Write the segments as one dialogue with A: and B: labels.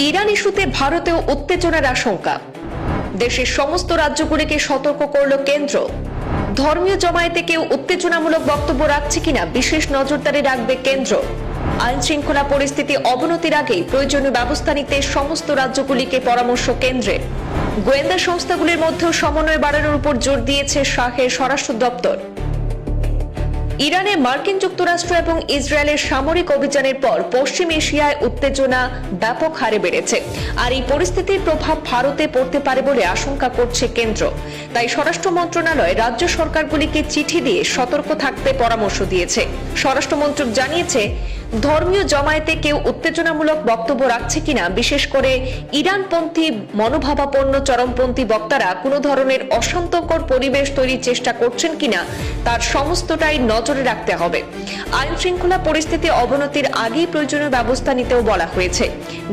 A: Iran ইস্যুতে ভারতেও উত্তেজনার আশঙ্কা। দেশের সমস্ত রাজ্যগুলিকে সতর্ক করল কেন্দ্র। ধর্মীয় জমায়েতে কেউ উত্তেজনামূলক বক্তব্য রাখছে কিনা বিশেষ নজরদারি রাখবে কেন্দ্র। আইন শৃঙ্খলা পরিস্থিতি অবনতির আগেই প্রয়োজনীয় ব্যবস্থা নিতে সমস্ত রাজ্যগুলিকে পরামর্শ কেন্দ্রের। গোয়েন্দা সংস্থাগুলির মধ্যেও সমন্বয় বাড়ানোর উপর জোর দিয়েছে শাহের স্বরাষ্ট্র দপ্তর। ইরানে মার্কিন যুক্তরাষ্ট্র এবং ইসরায়েলের সামরিক অভিযানের পর পশ্চিম এশিয়ায় উত্তেজনা ব্যাপক হারে বেড়েছে, আর এই পরিস্থিতির প্রভাব ভারতে পড়তে পারে বলে আশঙ্কা করছে কেন্দ্র। তাই স্বরাষ্ট্র মন্ত্রণালয় রাজ্য সরকারগুলিকে চিঠি দিয়ে সতর্ক থাকতে পরামর্শ দিয়েছে। স্বরাষ্ট্র মন্ত্রক জানিয়েছে, ধর্মীয় জমায়েতে কেউ উত্তেজনামূলক বক্তব্য রাখছে কিনা, বিশেষ করে ইরানপন্থী মনোভাবাপন্ন চরমপন্থী বক্তারা কোনো ধরনের অশান্তকর পরিবেশ তৈরির চেষ্টা করছেন কিনা তার সমস্তটাই নজরে রাখতে হবে। আইন শৃঙ্খলা পরিস্থিতি অবনতির আগেই প্রয়োজনীয় ব্যবস্থা নিতেও বলা হয়েছে।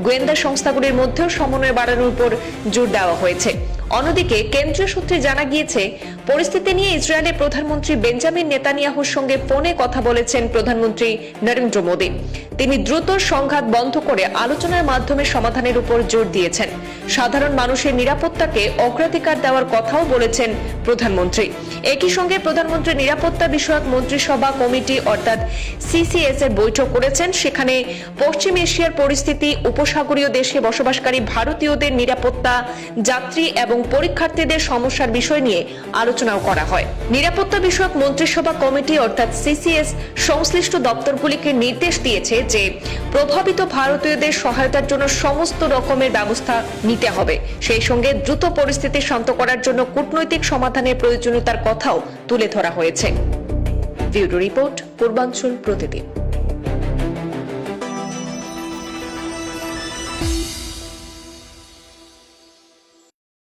A: গোয়েন্দা সংস্থাগুলির মধ্যেও সমন্বয় বাড়ানোর উপর জোর দেওয়া হয়েছে। অন্যদিকে কেন্দ্রীয় সূত্রে জানা গিয়েছে, পরিস্থিতি নিয়ে ইসরায়েলের প্রধানমন্ত্রী বেঞ্জামিন নেতানিয়াহুর সঙ্গে ফোনে কথা বলেছেন প্রধানমন্ত্রী নরেন্দ্র মোদী। তিনি দ্রুত সংঘাত বন্ধ করে আলোচনার মাধ্যমে সমাধানের উপর জোর দিয়েছেন। সাধারণ মানুষের নিরাপত্তাকে অগ্রাধিকার দেওয়ার কথাও বলেছেন প্রধানমন্ত্রী। একই সঙ্গে প্রধানমন্ত্রী নিরাপত্তা বিষয়ক মন্ত্রিসভা কমিটি অর্থাৎ সিসিএস এর বৈঠক করেছেন। সেখানে পশ্চিম এশিয়ার পরিস্থিতি, উপসাগরীয় দেশে বসবাসকারী ভারতীয়দের নিরাপত্তা, যাত্রী এবং পরীক্ষার্থীদের সমস্যার বিষয় নিয়ে আলোচনাও করা হয়। নিরাপত্তা বিষয়ক মন্ত্রিসভা কমিটি অর্থাৎ সিসিএস সংশ্লিষ্ট দপ্তরগুলিকে নির্দেশ দিয়েছে যে প্রভাবিত ভারতীয়দের সহায়তার জন্য সমস্ত রকমের ব্যবস্থা নিতে হবে। সেই সঙ্গে দ্রুত পরিস্থিতি শান্ত করার জন্য কূটনৈতিক সমাধানের প্রয়োজনীয়তার কথাও তুলে ধরা হয়েছে। ব্যুরো রিপোর্ট, পূর্বাঞ্চল প্রতিদিন।